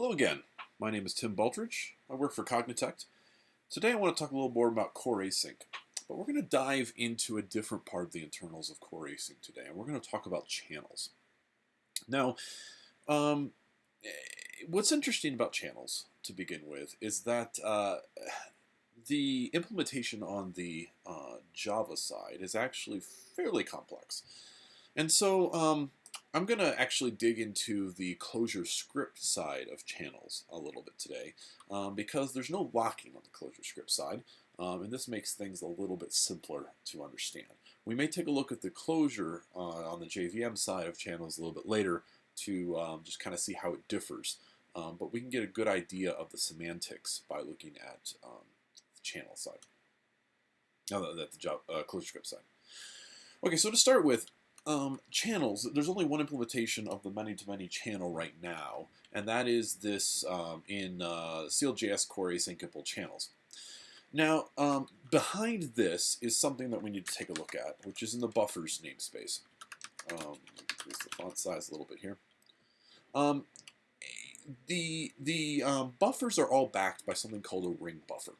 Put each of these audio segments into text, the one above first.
Hello again. My name is tbaldridge. I work for Cognitect. Today I want to talk a little more about Core.Async, but we're going to dive into a different part of the internals of Core.Async today, and we're going to talk about channels. Now, um, what's interesting about channels, to begin with, is that the implementation on the Java side is actually fairly complex. And so I'm going to actually dig into the clojure script side of channels a little bit today because there's no locking on the clojure script side, and this makes things a little bit simpler to understand. We may take a look at the clojure on the JVM side of channels a little bit later to just kind of see how it differs, but we can get a good idea of the semantics by looking at the channel side, at the clojure script side. Okay, so to start with, channels, there's only one implementation of the many-to-many channel right now, and that is this in CLJS Core.Async channels. Now, behind this is something that we need to take a look at, which is in the buffers namespace. Increase the font size a little bit here. The buffers are all backed by something called a ring buffer.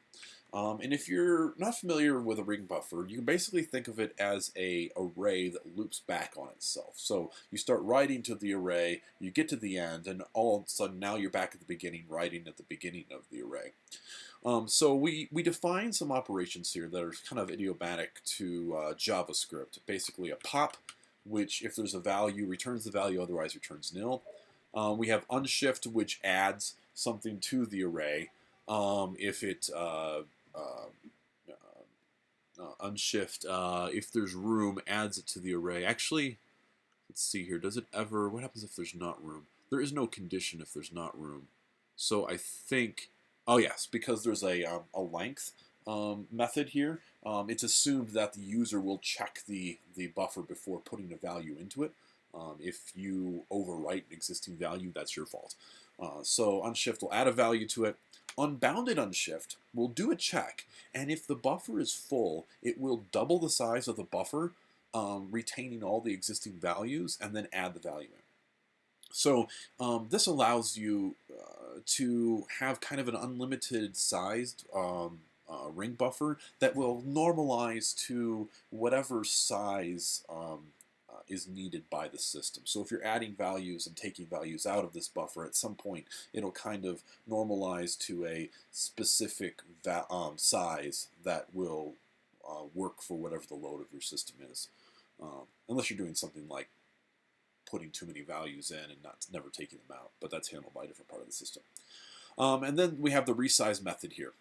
And if you're not familiar with a ring buffer, you can basically think of it as an array that loops back on itself. So you start writing to the array, you get to the end, and all of a sudden now you're back at the beginning, writing at the beginning of the array. So we define some operations here that are kind of idiomatic to JavaScript. Basically a pop, which if there's a value, returns the value, otherwise returns nil. We have unshift, which adds something to the array. If it unshift, if there's room, adds it to the array. Actually, let's see here. Does it ever? What happens if there's not room? There is no condition if there's not room. So I think, oh yes, because there's a length method here. It's assumed that the user will check the buffer before putting a value into it. If you overwrite an existing value, that's your fault. So unshift will add a value to it. Unbounded unshift will do a check, and if the buffer is full, it will double the size of the buffer, retaining all the existing values, and then add the value in. So this allows you to have kind of an unlimited sized ring buffer that will normalize to whatever size is needed by the system. So if you're adding values and taking values out of this buffer, at some point it'll kind of normalize to a specific size that will work for whatever the load of your system is. Unless you're doing something like putting too many values in and never taking them out, but that's handled by a different part of the system. And then we have the resize method here.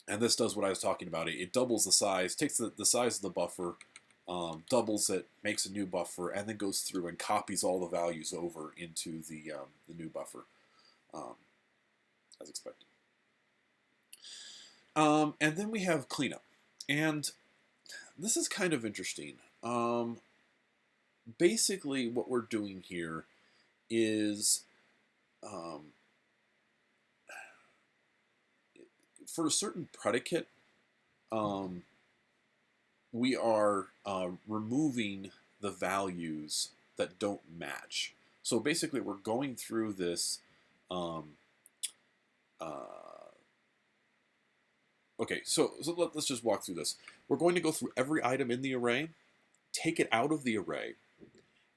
And this does what I was talking about. It doubles the size, takes the size of the buffer, doubles it, makes a new buffer, and then goes through and copies all the values over into the new buffer, as expected. And then we have cleanup. And this is kind of interesting. Basically, what we're doing here is for a certain predicate, we are removing the values that don't match. So basically, we're going through this. Okay, so let's just walk through this. We're going to go through every item in the array, take it out of the array,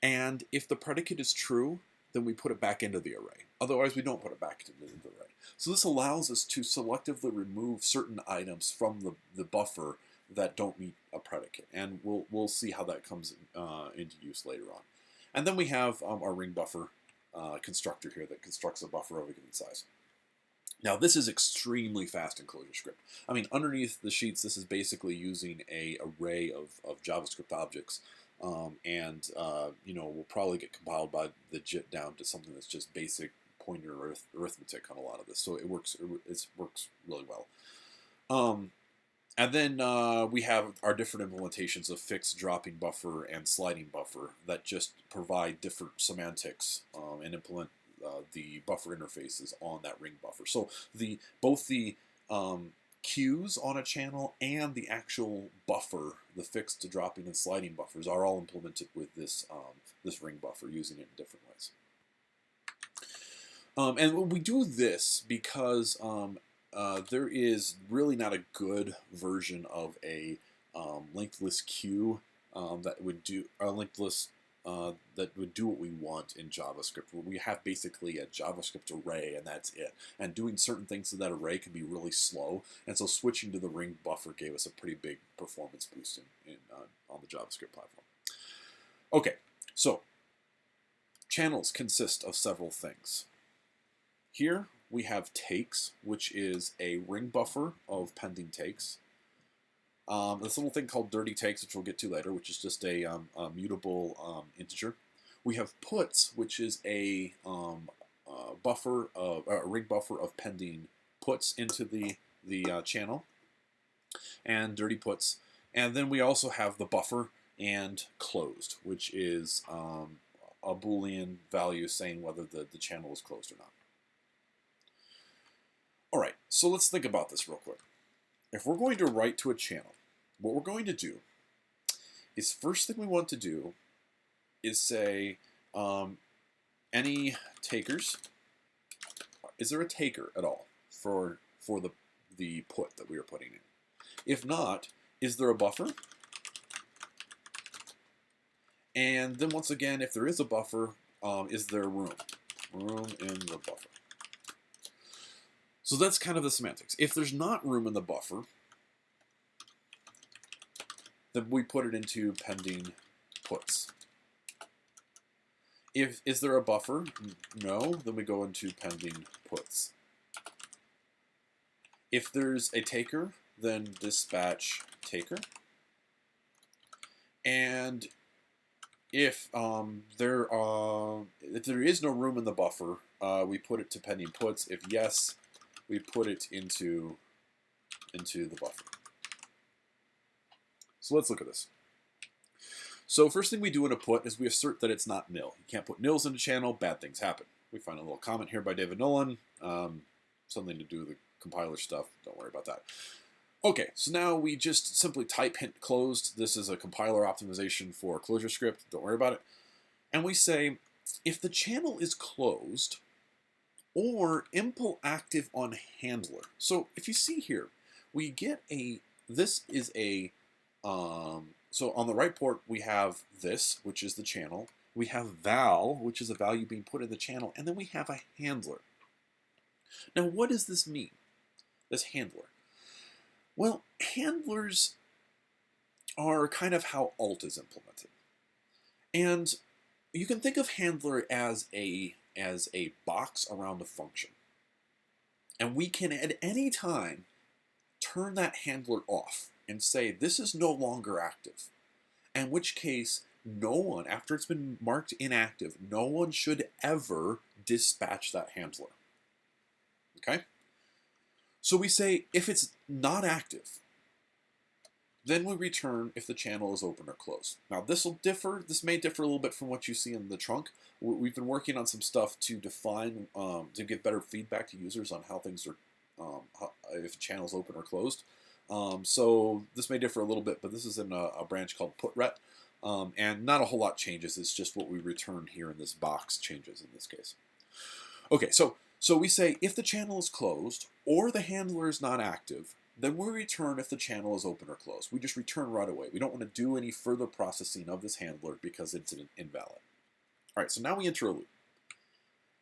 and if the predicate is true, then we put it back into the array. Otherwise, we don't put it back into the array. So this allows us to selectively remove certain items from the buffer that don't meet a predicate, and we'll see how that comes into use later on. And then we have our ring buffer constructor here that constructs a buffer of a given size. Now this is extremely fast in ClojureScript. I mean, underneath the sheets, this is basically using an array of JavaScript objects, and we'll probably get compiled by the JIT down to something that's just basic pointer arithmetic on a lot of this. So it works really well. And then we have our different implementations of fixed, dropping buffer, and sliding buffer that just provide different semantics and implement the buffer interfaces on that ring buffer. So both the queues on a channel and the actual buffer, the fixed, dropping, and sliding buffers, are all implemented with this ring buffer, using it in different ways. And we do this because there is really not a good version of a linked list queue that would do a linked list that would do what we want in JavaScript, where we have basically a JavaScript array and that's it. And doing certain things to that array can be really slow, and so switching to the ring buffer gave us a pretty big performance boost on the JavaScript platform. Okay, so channels consist of several things. Here we have takes, which is a ring buffer of pending takes. This little thing called dirty takes, which we'll get to later, which is just a mutable integer. We have puts, which is a ring buffer of pending puts into the channel, and dirty puts. And then we also have the buffer and closed, which is a Boolean value saying whether the channel is closed or not. All right, so let's think about this real quick. If we're going to write to a channel, what we're going to do is first thing we want to do is say any takers. Is there a taker at all for the put that we are putting in? If not, is there a buffer? And then once again, if there is a buffer, is there room? Room in the buffer. So that's kind of the semantics. If there's not room in the buffer, then we put it into pending puts. Is there a buffer? No, then we go into pending puts. If there's a taker, then dispatch taker. And if there is no room in the buffer, we put it to pending puts. If yes, we put it into the buffer. So let's look at this. So first thing we do in a put is we assert that it's not nil. You can't put nils in a channel, bad things happen. We find a little comment here by David Nolan, something to do with the compiler stuff, don't worry about that. Okay, so now we just simply type hint closed. This is a compiler optimization for clojure script, don't worry about it. And we say, if the channel is closed, or impl active on handler. So if you see here, we get this is a, so on the right port, we have this, which is the channel. We have val, which is a value being put in the channel, and then we have a handler. Now, what does this mean, this handler? Well, handlers are kind of how alt is implemented. And you can think of handler as a box around a function. And we can at any time turn that handler off and say this is no longer active. In which case, no one, after it's been marked inactive, no one should ever dispatch that handler. Okay? So we say if it's not active, then we return if the channel is open or closed. Now this may differ a little bit from what you see in the trunk. We've been working on some stuff to define, to give better feedback to users on how things are, if a channel is open or closed. So this may differ a little bit, but this is in a branch called putret. And not a whole lot changes, it's just what we return here in this box changes in this case. Okay, so we say if the channel is closed or the handler is not active, then we return if the channel is open or closed. We just return right away. We don't want to do any further processing of this handler because it's invalid. All right, so now we enter a loop.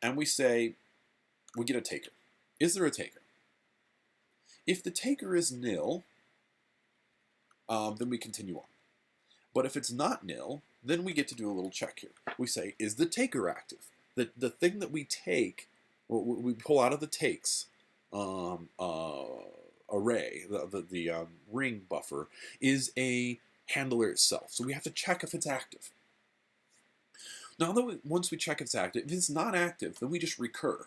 And we say, we get a taker. Is there a taker? If the taker is nil, then we continue on. But if it's not nil, then we get to do a little check here. We say, is the taker active? The thing that we take, we pull out of the takes array, the ring buffer, is a handler itself. So we have to check if it's active. Now, once we check if it's active, if it's not active, then we just recur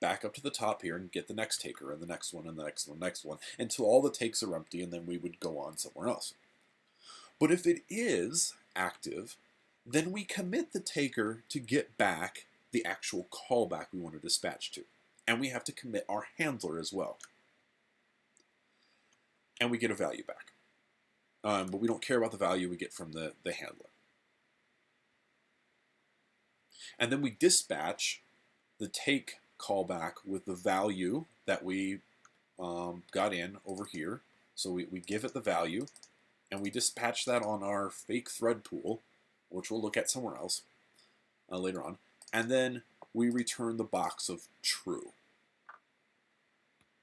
back up to the top here and get the next taker and the next one and the next one, next one, until all the takes are empty, and then we would go on somewhere else. But if it is active, then we commit the taker to get back the actual callback we want to dispatch to. And we have to commit our handler as well. And we get a value back. But we don't care about the value we get from the handler. And then we dispatch the take callback with the value that we got in over here. So we give it the value, and we dispatch that on our fake thread pool, which we'll look at somewhere else later on. And then we return the box of true,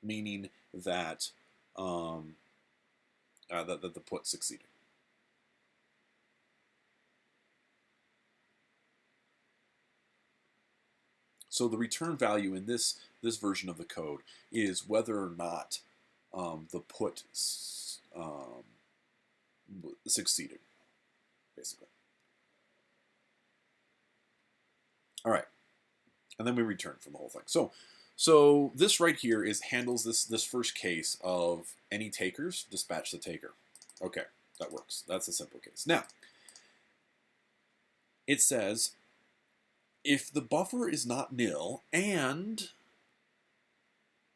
meaning that that the put succeeded. So the return value in this version of the code is whether or not the put succeeded, basically. All right, and then we return from the whole thing. So this right here handles this first case of any takers, dispatch the taker. Okay, that works. That's a simple case. Now, it says if the buffer is not nil and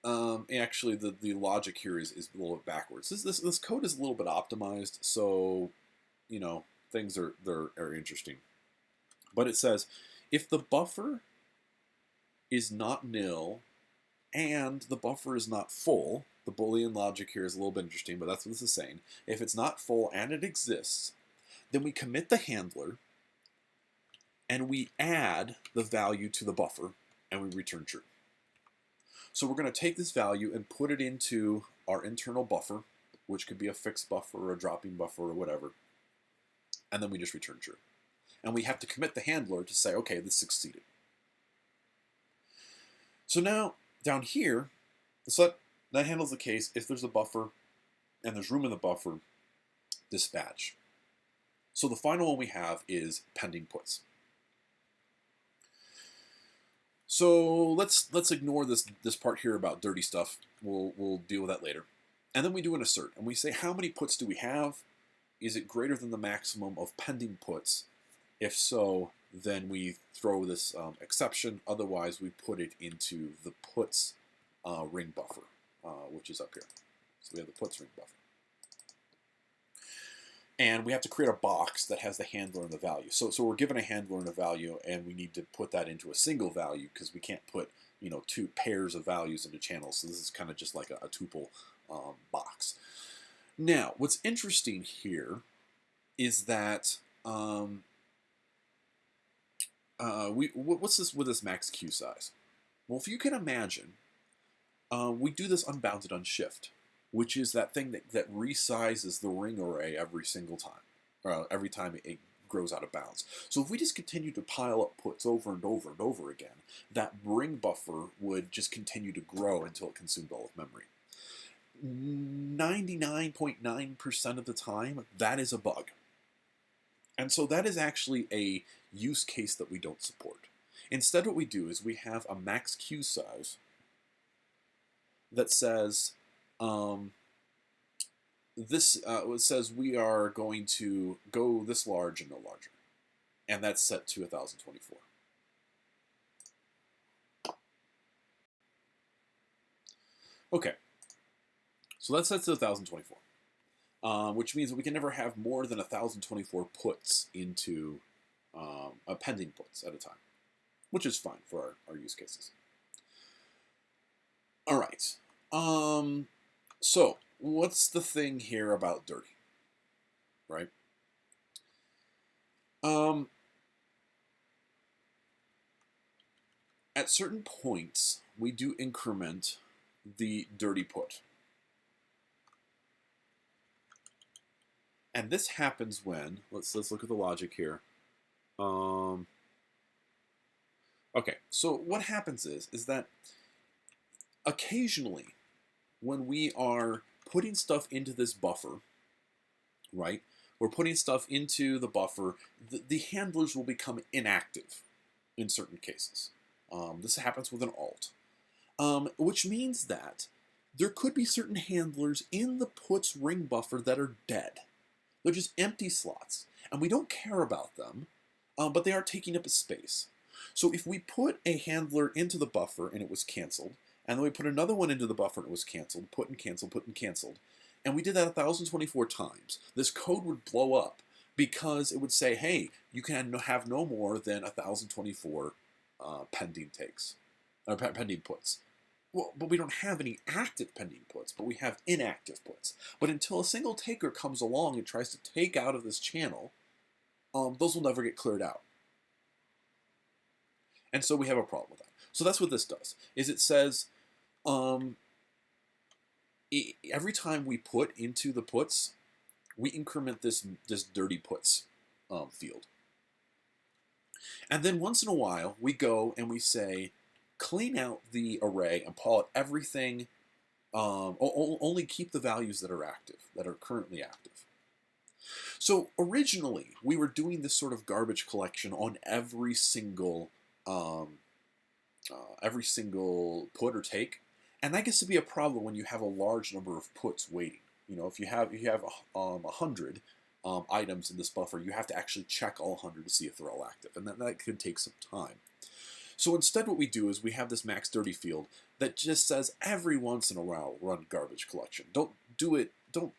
actually the logic here is a little bit backwards. This code is a little bit optimized, so you know things are interesting. But it says if the buffer is not nil and the buffer is not full, the Boolean logic here is a little bit interesting, but that's what this is saying. If it's not full and it exists, then we commit the handler and we add the value to the buffer and we return true. So we're going to take this value and put it into our internal buffer, which could be a fixed buffer or a dropping buffer or whatever, and then we just return true. And we have to commit the handler to say, okay, this succeeded. So now, down here, that handles the case if there's a buffer and there's room in the buffer, dispatch. So the final one we have is pending puts. So let's ignore this part here about dirty stuff. We'll deal with that later. And then we do an assert, and we say how many puts do we have? Is it greater than the maximum of pending puts? If so, then we throw this exception. Otherwise, we put it into the puts ring buffer, which is up here. So we have the puts ring buffer. And we have to create a box that has the handler and the value. So we're given a handler and a value, and we need to put that into a single value because we can't put two pairs of values into channels. So this is kind of just like a tuple box. Now, what's interesting here is that what's this with this max queue size? Well, if you can imagine, we do this unbounded on shift, which is that thing that resizes the ring array every single time, every time it grows out of bounds. So if we just continue to pile up puts over and over and over again, that ring buffer would just continue to grow until it consumed all of memory. 99.9% of the time, that is a bug. And so that is actually a use case that we don't support. Instead, what we do is we have a max queue size that says it says we are going to go this large and no larger, and that's set to 1024. Okay, so that's set to 1024, which means that we can never have more than 1024 puts into pending puts at a time, which is fine for our use cases. All right. So what's the thing here about dirty, right? At certain points, we do increment the dirty put. And this happens when, let's look at the logic here. Okay, so what happens is that occasionally, when we are putting stuff into this buffer, right, we're putting stuff into the buffer, the handlers will become inactive in certain cases. This happens with an alt, which means that there could be certain handlers in the puts ring buffer that are dead. They're just empty slots, and we don't care about them, but they are taking up a space. So if we put a handler into the buffer and it was canceled, and then we put another one into the buffer and it was canceled, put and canceled, put and canceled, and we did that 1024 times, this code would blow up because it would say, hey, you can have no more than 1024 pending takes. pending puts. Well, but we don't have any active pending puts, but we have inactive puts. But until a single taker comes along and tries to take out of this channel, those will never get cleared out. And so we have a problem with that. So that's what this does, is it says every time we put into the puts, we increment this dirty puts field. And then once in a while, we go and we say, clean out the array and pull out everything, only keep the values that are active, that are currently active. So originally, we were doing this sort of garbage collection on every single put or take, and that gets to be a problem when you have a large number of puts waiting. You know, if you have 100 items in this buffer, you have to actually check all 100 to see if they're all active, and that can take some time. So instead what we do is we have this max dirty field that just says every once in a while run garbage collection. Don't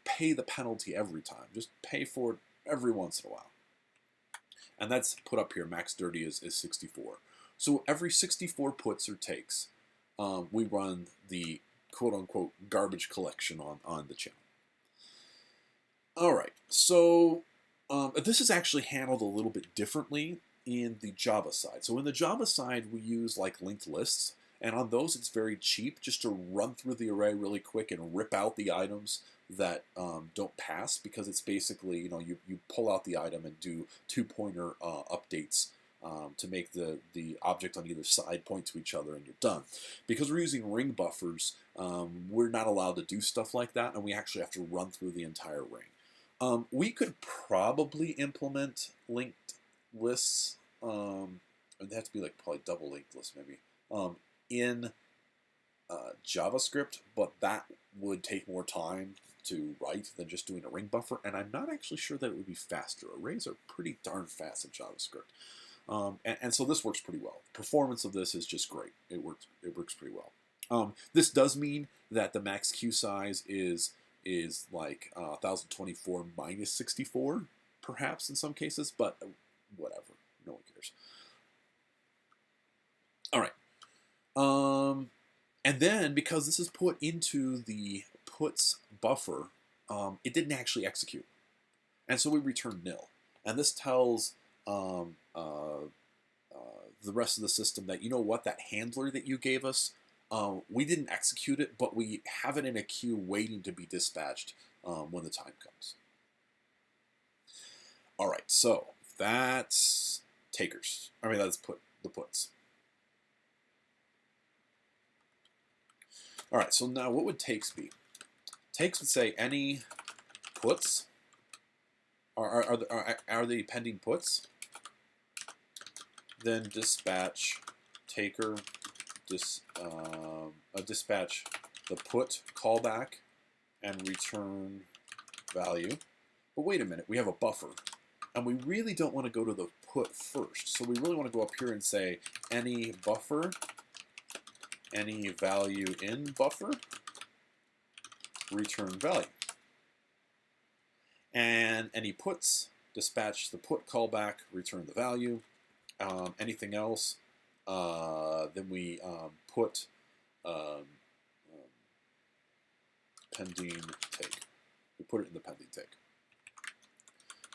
pay the penalty every time. Just pay for it every once in a while. And that's put up here, max dirty is 64. So every 64 puts or takes, we run the quote-unquote garbage collection on the channel. All right, so this is actually handled a little bit differently in the Java side. So in the Java side, we use like linked lists, and on those it's very cheap just to run through the array really quick and rip out the items that don't pass, because it's basically, you know, you pull out the item and do two-pointer updates to make the object on either side point to each other, and you're done. Because we're using ring buffers, we're not allowed to do stuff like that, and we actually have to run through the entire ring. We could probably implement linked lists, and they have to be like probably double linked lists maybe, in JavaScript, but that would take more time to write than just doing a ring buffer, and I'm not actually sure that it would be faster. Arrays are pretty darn fast in JavaScript. And so this works pretty well. Performance of this is just great. It works pretty well. This does mean that the max queue size is like 1024 minus 64, perhaps in some cases, but whatever. No one cares. All right. And then, because this is put into the puts buffer, it didn't actually execute. And so we return nil. And this tells the rest of the system that, you know what, that handler that you gave us, we didn't execute it, but we have it in a queue waiting to be dispatched when the time comes. All right, so that's takers. I mean, that's the puts. All right, so now what would takes be? Takes would say any puts. Are they pending puts? Then dispatch taker, dispatch the put callback and return value. But wait a minute, we have a buffer, and we really don't want to go to the put first. So we really want to go up here and say any buffer, any value in buffer, return value. And any puts, dispatch the put callback, return the value. Anything else, then we put pending take. We put it in the pending take.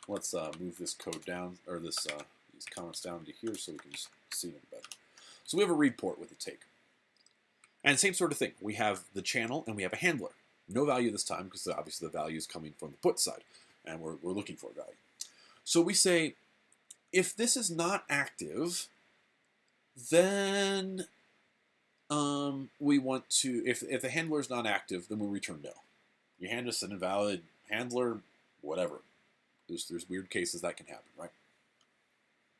Let's move this code down, or these comments down to here so we can just see them better. So we have a read port with a take. And same sort of thing. We have the channel and we have a handler. No value this time because obviously the value is coming from the put side, and we're looking for a value. So we say, if this is not active, then we want to, if the handler is not active, then we return nil. You hand us an invalid handler, whatever. There's weird cases that can happen, right?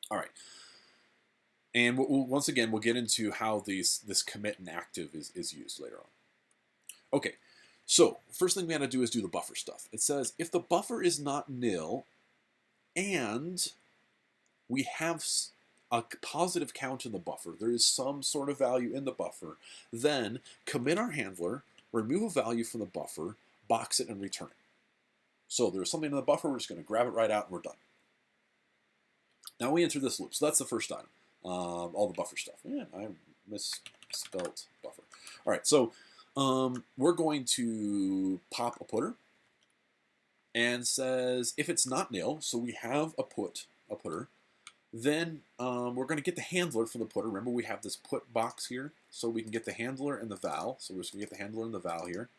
All right. And once again, we'll get into how this commit and active is used later on. Okay, so first thing we got to do is do the buffer stuff. It says if the buffer is not nil and we have a positive count in the buffer, there is some sort of value in the buffer, then commit our handler, remove a value from the buffer, box it, and return it. So there's something in the buffer, we're just going to grab it right out and we're done. Now we enter this loop. So that's the first item. All the buffer stuff. Yeah, I spelt buffer. All right, so we're going to pop a putter and says if it's not nil, so we have a putter, then we're going to get the handler for the putter. Remember, we have this put box here, so we can get the handler and the val. So we're just going to get the handler and the val here.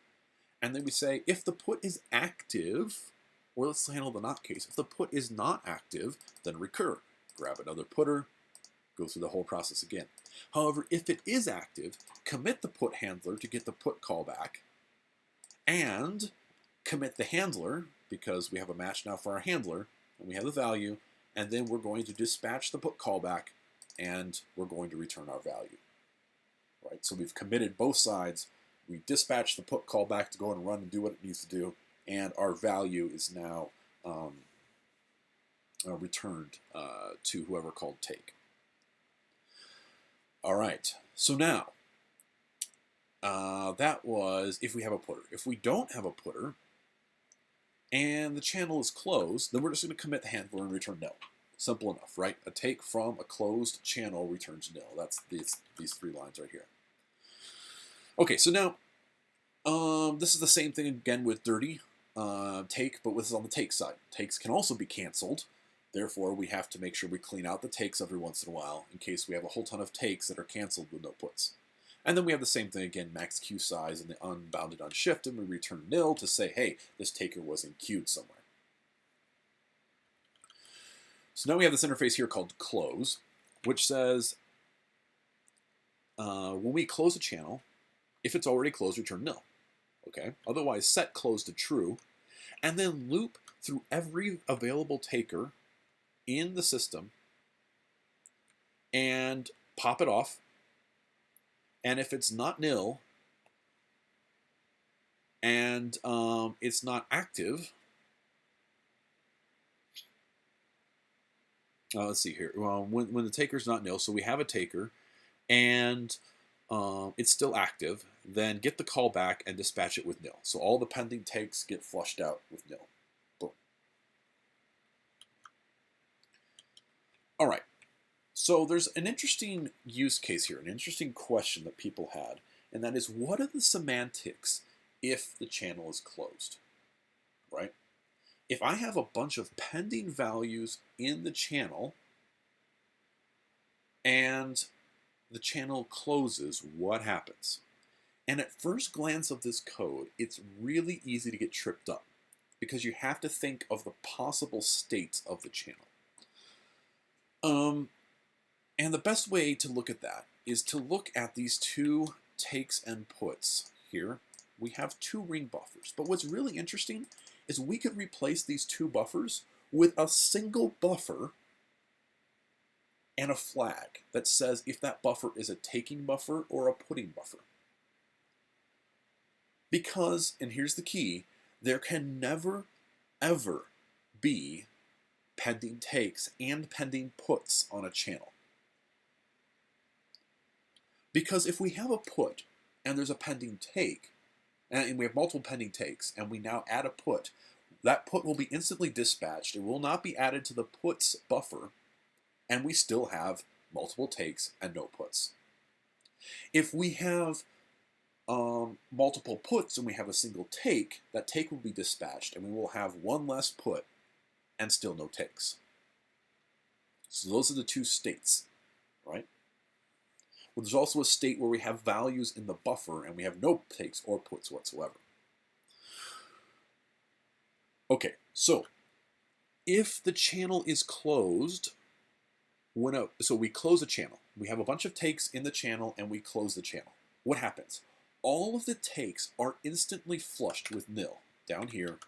And then we say if the put is active, or let's handle the not case. If the put is not active, then recur. Grab another putter, go through the whole process again. However, if it is active, commit the put handler to get the put callback, and commit the handler, because we have a match now for our handler, and we have the value, and then we're going to dispatch the put callback, and we're going to return our value. Right? So we've committed both sides. We dispatch the put callback to go and run and do what it needs to do, and our value is now returned to whoever called take. All right, so now that was if we have a putter. If we don't have a putter and the channel is closed, then we're just going to commit the handler and return nil. Simple enough, right? A take from a closed channel returns nil. That's these three lines right here. Okay, so now this is the same thing again with dirty take, but this is on the take side. Takes can also be canceled. Therefore, we have to make sure we clean out the takes every once in a while in case we have a whole ton of takes that are canceled with no puts. And then we have the same thing again, max queue size and the unbounded unshift, and we return nil to say, hey, this taker was in queued somewhere. So now we have this interface here called close, which says when we close a channel, if it's already closed, return nil. Okay. Otherwise, set close to true, and then loop through every available taker in the system and pop it off. And if it's not nil and it's not active, let's see here. When the taker's not nil, so we have a taker and it's still active, then get the call back and dispatch it with nil. So all the pending takes get flushed out with nil. Boom. All right. So there's an interesting use case here, an interesting question that people had, and that is, what are the semantics if the channel is closed, right? If I have a bunch of pending values in the channel and the channel closes, what happens? And at first glance of this code, it's really easy to get tripped up because you have to think of the possible states of the channel. And the best way to look at that is to look at these two takes and puts here. We have two ring buffers, but what's really interesting is we could replace these two buffers with a single buffer and a flag that says if that buffer is a taking buffer or a putting buffer. Because, and here's the key, there can never, ever be pending takes and pending puts on a channel. Because if we have a put and there's a pending take, and we have multiple pending takes, and we now add a put, that put will be instantly dispatched. It will not be added to the puts buffer, and we still have multiple takes and no puts. If we have multiple puts and we have a single take, that take will be dispatched, and we will have one less put and still no takes. So those are the two states, right? Well, there's also a state where we have values in the buffer and we have no takes or puts whatsoever. Okay, so if the channel is closed, so we close a channel. We have a bunch of takes in the channel and we close the channel. What happens? All of the takes are instantly flushed with nil. Down here,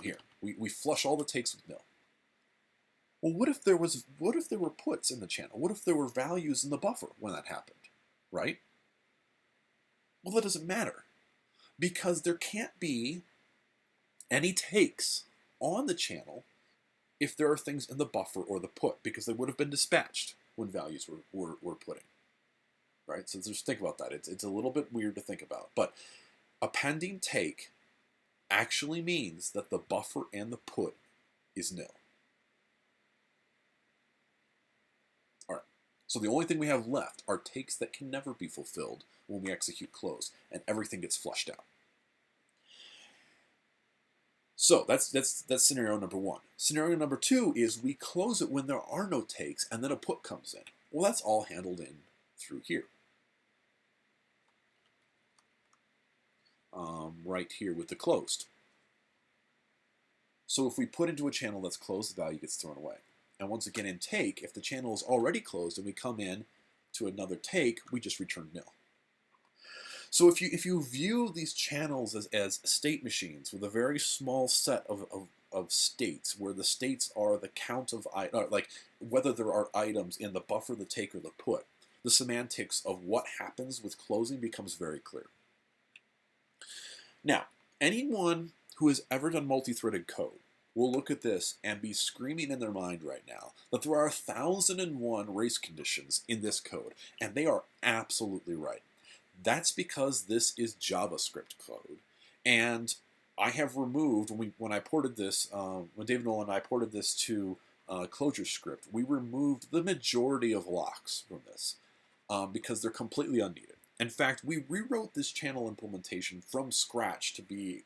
here. We flush all the takes with nil. Well, what if there were puts in the channel? What if there were values in the buffer when that happened, right? Well, that doesn't matter because there can't be any takes on the channel if there are things in the buffer or the put, because they would have been dispatched when values were putting, right? So just think about that. It's a little bit weird to think about, but a pending take actually means that the buffer and the put is nil. So the only thing we have left are takes that can never be fulfilled when we execute close, and everything gets flushed out. So that's scenario number one. Scenario number two is we close it when there are no takes, and then a put comes in. Well, that's all handled in through here. Right here with the closed. So if we put into a channel that's closed, the value gets thrown away. And once again in take, if the channel is already closed and we come in to another take, we just return nil. So if you view these channels as state machines with a very small set of states, where the states are the count of like whether there are items in the buffer, the take, or the put, the semantics of what happens with closing becomes very clear. Now, anyone who has ever done multi-threaded code will look at this and be screaming in their mind right now that there are 1,001 race conditions in this code, and they are absolutely right. That's because this is JavaScript code, and I have removed, when I ported this, when David Nolan and I ported this to Clojure script, we removed the majority of locks from this because they're completely unneeded. In fact, we rewrote this channel implementation from scratch to be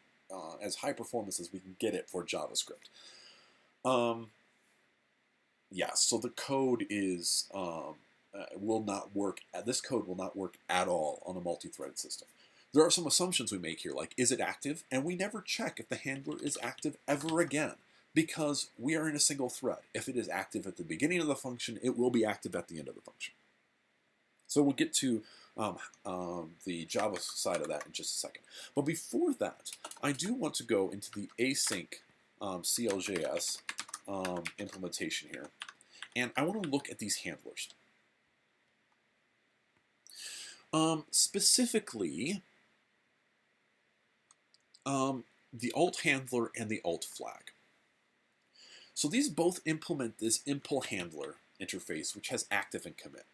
as high performance as we can get it for JavaScript. Yeah, so the code is will not work. This code will not work at all on a multi-threaded system. There are some assumptions we make here, like is it active? And we never check if the handler is active ever again, because we are in a single thread. If it is active at the beginning of the function, it will be active at the end of the function. So we'll get to the Java side of that in just a second. But before that, I do want to go into the async CLJS implementation here. And I want to look at these handlers. Specifically, the alt handler and the alt flag. So these both implement this impl handler interface, which has active and commit.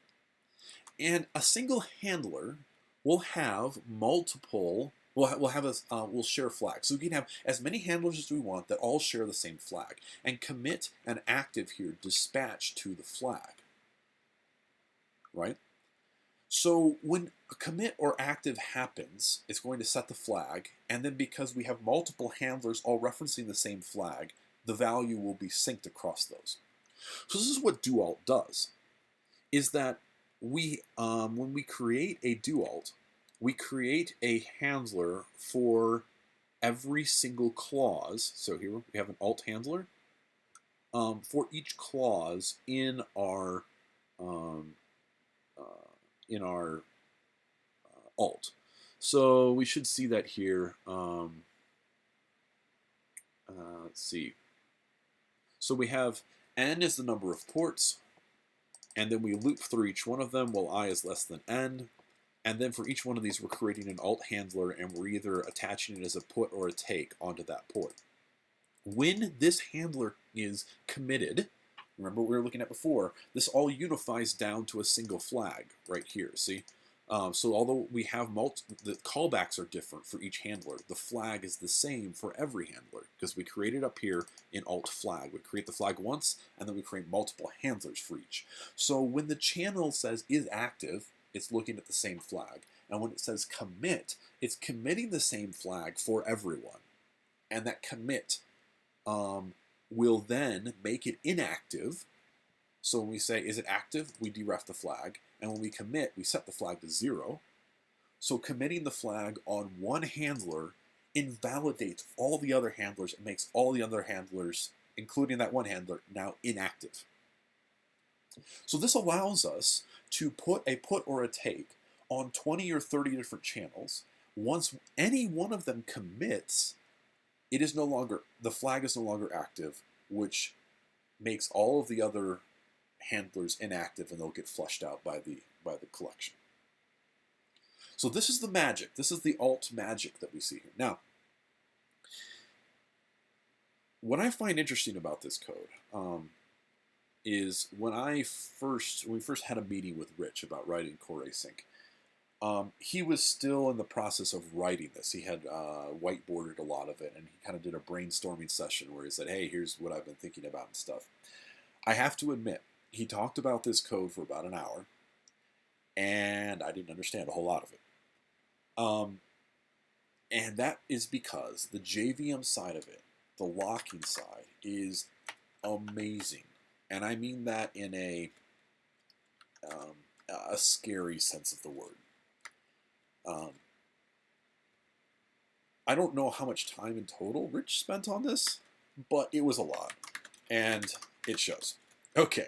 And a single handler will have multiple, will share flags. So we can have as many handlers as we want that all share the same flag. And commit and active here dispatch to the flag, right? So when a commit or active happens, it's going to set the flag, and then because we have multiple handlers all referencing the same flag, the value will be synced across those. So this is what do-alt does, is that we, when we create a do-alt, we create a handler for every single clause. So here we have an alt handler for each clause in our alt. So we should see that here. Let's see. So we have n is the number of ports, and then we loop through each one of them while I is less than n. And then for each one of these, we're creating an alt handler, and we're either attaching it as a put or a take onto that port. When this handler is committed, remember what we were looking at before, this all unifies down to a single flag right here, see? So although we have the callbacks are different for each handler, the flag is the same for every handler because we create it up here in alt flag. We create the flag once, and then we create multiple handlers for each. So when the channel says is active, it's looking at the same flag. And when it says commit, it's committing the same flag for everyone. And that commit will then make it inactive. So when we say, is it active? We deref the flag. And when we commit, we set the flag to 0. So committing the flag on one handler invalidates all the other handlers and makes all the other handlers, including that one handler, now inactive. So this allows us to put a put or a take on 20 or 30 different channels. Once any one of them commits, it is no longer, the flag is no longer active, which makes all of the other handlers inactive, and they'll get flushed out by the collection. So this is the magic. This is the alt magic that we see here. Now, what I find interesting about this code is when we first had a meeting with Rich about writing Core.Async, he was still in the process of writing this. He had whiteboarded a lot of it, and he kind of did a brainstorming session where he said, hey, here's what I've been thinking about and stuff. I have to admit, he talked about this code for about an hour, and I didn't understand a whole lot of it. And that is because the JVM side of it, the locking side, is amazing. And I mean that in a scary sense of the word. I don't know how much time in total Rich spent on this, but it was a lot. And it shows. Okay.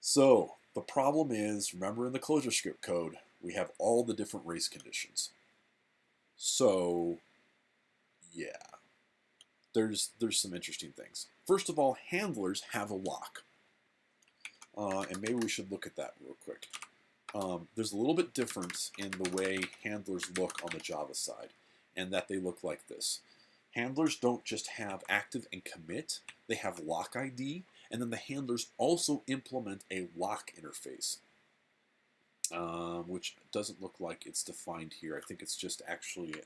So, the problem is, remember in the ClojureScript code, we have all the different race conditions. So, yeah. There's some interesting things. First of all, handlers have a lock. And maybe we should look at that real quick. There's a little bit difference in the way handlers look on the Java side, and that they look like this. Handlers don't just have active and commit, they have lock ID, and then the handlers also implement a lock interface, which doesn't look like it's defined here. I think it's just actually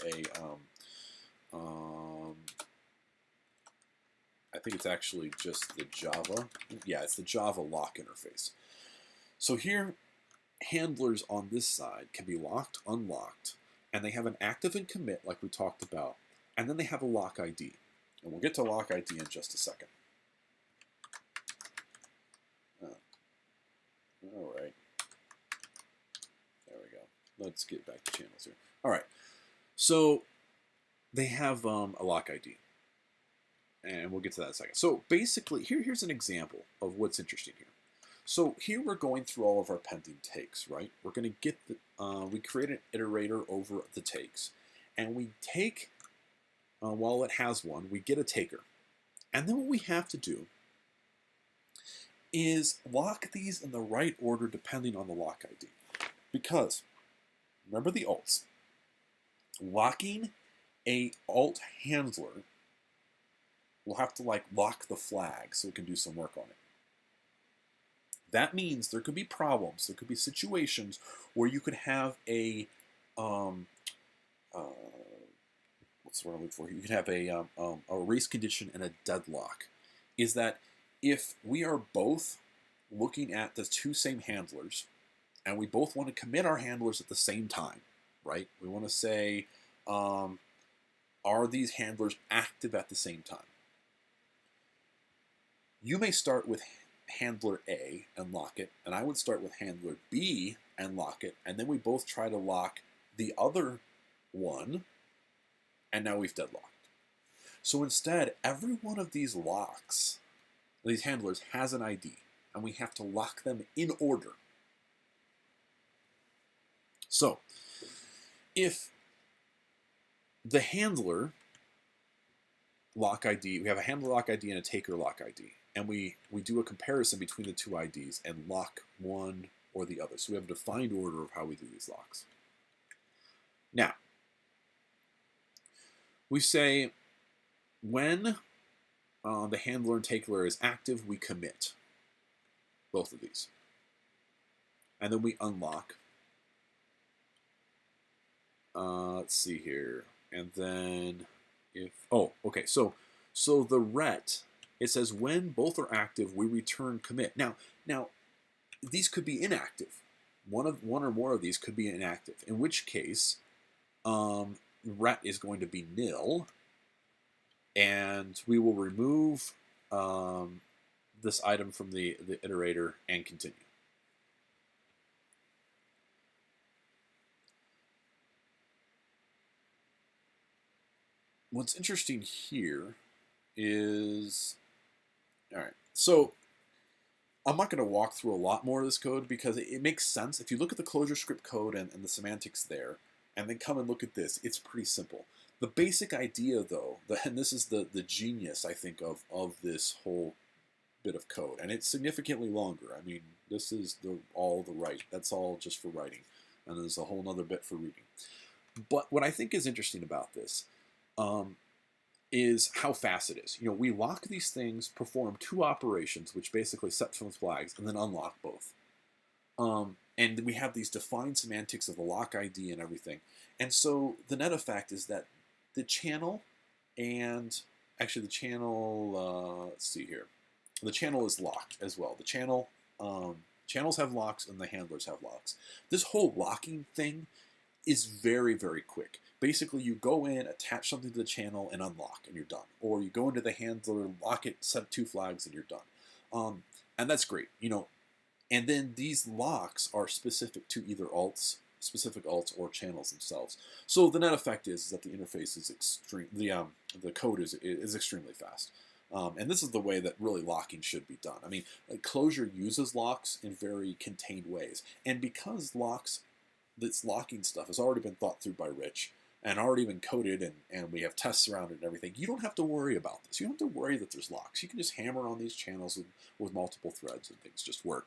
I think it's actually just the Java. Yeah, it's the Java lock interface. So here, handlers on this side can be locked, unlocked, and they have an active and commit like we talked about, and then they have a lock ID. And we'll get to lock ID in just a second. All right. There we go. Let's get back to channels here. All right. So they have a lock ID. And we'll get to that in a second. So basically, here's an example of what's interesting here. So here we're going through all of our pending takes, right? We're going to get the, we create an iterator over the takes. And we take, while it has one, we get a taker. And then what we have to do is lock these in the right order depending on the lock ID. Because, remember the alts. Locking a alt handler, we'll have to like lock the flag so we can do some work on it. That means there could be problems, there could be situations where you could have a, what's the word I'm looking for here? You could have a race condition and a deadlock. Is that if we are both looking at the two same handlers and we both want to commit our handlers at the same time, right? We want to say, are these handlers active at the same time? You may start with handler A and lock it, and I would start with handler B and lock it, and then we both try to lock the other one, and now we've deadlocked. So instead, every one of these locks, these handlers, has an ID, and we have to lock them in order. So, if the handler lock ID, we have a handler lock ID and a taker lock ID, and we do a comparison between the two IDs and lock one or the other. So we have a defined order of how we do these locks. Now, we say when the handler and taker is active, we commit both of these. And then we unlock. Let's see here. And then if, oh, okay, so the ret, it says when both are active, we return commit. Now these could be inactive. One or more of these could be inactive, in which case ret is going to be nil, and we will remove this item from the iterator and continue. What's interesting here is, all right, so I'm not going to walk through a lot more of this code because it makes sense. If you look at the ClojureScript code and the semantics there, and then come and look at this, it's pretty simple. The basic idea, though, and this is the genius, I think, of this whole bit of code, and it's significantly longer. I mean, this is all the write. That's all just for writing, and there's a whole other bit for reading. But what I think is interesting about this is how fast it is. You know, we lock these things, perform two operations, which basically set some flags, and then unlock both. And we have these defined semantics of the lock ID and everything. And so the net effect is that the channel and, actually the channel, let's see here. the channel is locked as well. The channels have locks and the handlers have locks. This whole locking thing is very, very quick. Basically, you go in, attach something to the channel, and unlock, and you're done. Or you go into the handler, lock it, set 2 flags, and you're done. And that's great, And then these locks are specific to either specific alts, or channels themselves. So the net effect is that the interface is extreme. The code is extremely fast. And this is the way that really locking should be done. I mean, Clojure uses locks in very contained ways, and because this locking stuff has already been thought through by Rich and already been coded, and we have tests around it and everything, you don't have to worry about this. You don't have to worry that there's locks. You can just hammer on these channels with multiple threads and things just work.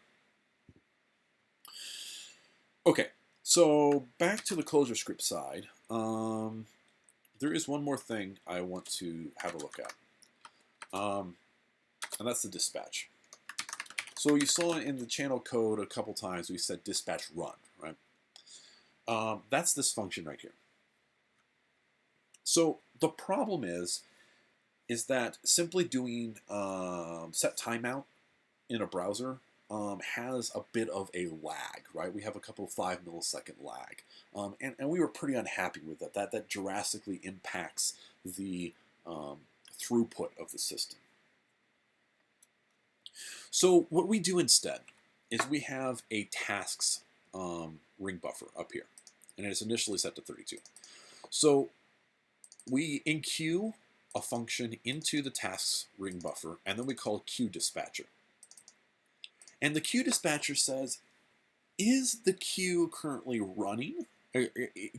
Okay, so back to the Clojure script side. There is one more thing I want to have a look at, and that's the dispatch. So you saw in the channel code a couple times we said dispatch run, right? That's this function right here. So the problem is that simply doing set timeout in a browser has a bit of a lag, right? We have a couple of 5 millisecond lag, and we were pretty unhappy with that. That drastically impacts the throughput of the system. So what we do instead is we have a tasks ring buffer up here, and it's initially set to 32. So we enqueue a function into the tasks ring buffer, and then we call queue dispatcher. And the queue dispatcher says, is the queue currently running,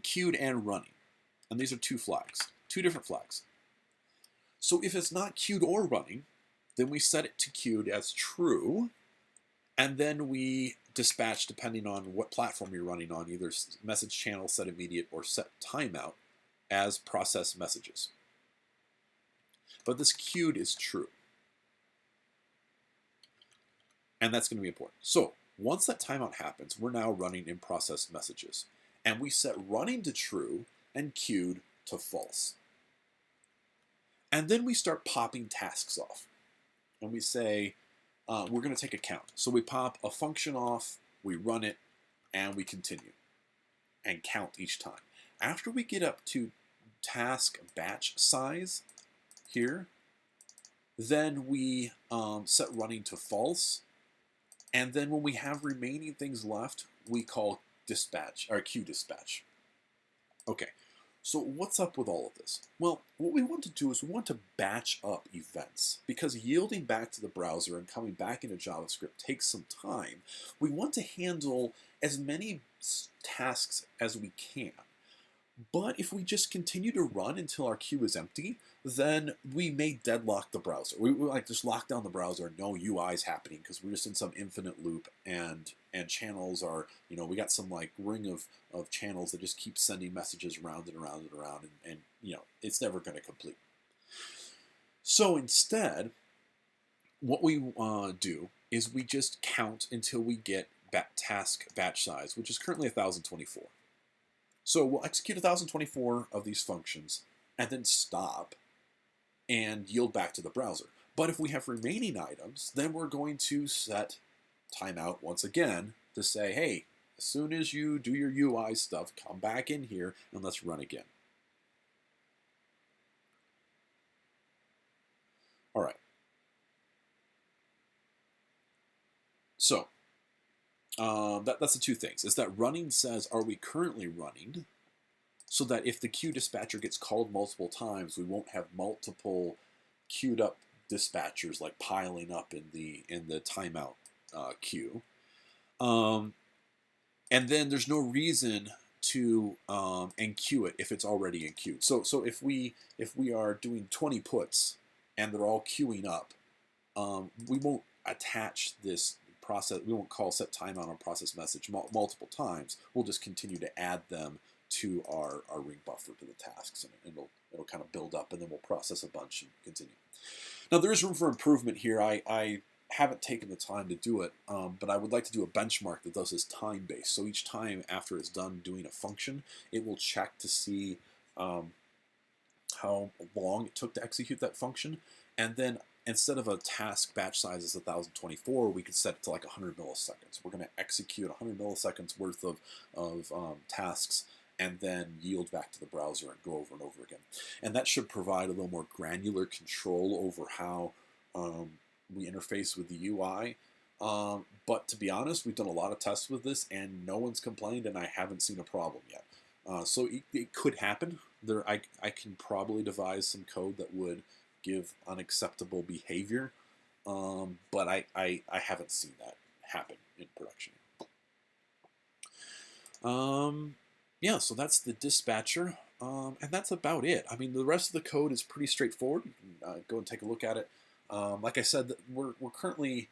queued and running? And these are 2 flags, 2 different flags. So if it's not queued or running, then we set it to queued as true, and then we dispatch depending on what platform you're running on, either message channel, set immediate, or set timeout, as process messages. But this queued is true. And that's going to be important. So once that timeout happens, we're now running in process messages. And we set running to true and queued to false. And then we start popping tasks off. And we say, we're going to take a count. So we pop a function off, we run it, and we continue. And count each time. After we get up to task batch size here, then we set running to false. And then when we have remaining things left, we call dispatch, or queue dispatch. Okay, so what's up with all of this? Well, what we want to do is we want to batch up events, because yielding back to the browser and coming back into JavaScript takes some time. We want to handle as many tasks as we can. But if we just continue to run until our queue is empty, then we may deadlock the browser. We like just lock down the browser, no UI is happening because we're just in some infinite loop, and channels are, we got some like ring of channels that just keep sending messages around and around and around, and it's never going to complete. So instead, what we do is we just count until we get task batch size, which is currently 1024. So we'll execute 1024 of these functions and then stop and yield back to the browser. But if we have remaining items, then we're going to set timeout once again to say, hey, as soon as you do your UI stuff, come back in here and let's run again. All right. So that's the 2 things. Is that running says, are we currently running? So that if the queue dispatcher gets called multiple times, we won't have multiple queued up dispatchers like piling up in the timeout queue. And then there's no reason to enqueue it if it's already enqueued. So if we are doing 20 puts and they're all queuing up, we won't attach this process. We won't call set timeout on process message multiple times. We'll just continue to add them to our ring buffer to the tasks, and it'll kind of build up, and then we'll process a bunch and continue. Now there is room for improvement here. I haven't taken the time to do it, but I would like to do a benchmark that does this time-based. So each time after it's done doing a function, it will check to see how long it took to execute that function, and then instead of a task batch size is 1024, we could set it to like 100 milliseconds. We're going to execute 100 milliseconds worth of tasks and then yield back to the browser and go over and over again. And that should provide a little more granular control over how we interface with the UI. But to be honest, we've done a lot of tests with this and no one's complained, and I haven't seen a problem yet. So it could happen. I can probably devise some code that would give unacceptable behavior, but I haven't seen that happen in production. Yeah, so that's the dispatcher, and that's about it. I mean, the rest of the code is pretty straightforward. You can go and take a look at it. Like I said, we're currently,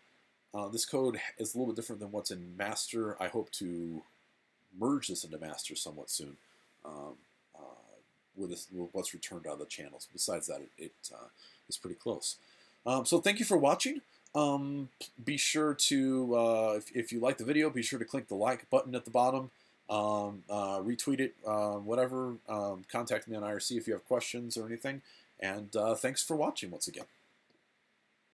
this code is a little bit different than what's in master. I hope to merge this into master somewhat soon with what's returned out of the channels. Besides that, it is pretty close. So thank you for watching. Be sure to, if you like the video, be sure to click the like button at the bottom. Retweet it, whatever. Contact me on IRC if you have questions or anything. And thanks for watching once again.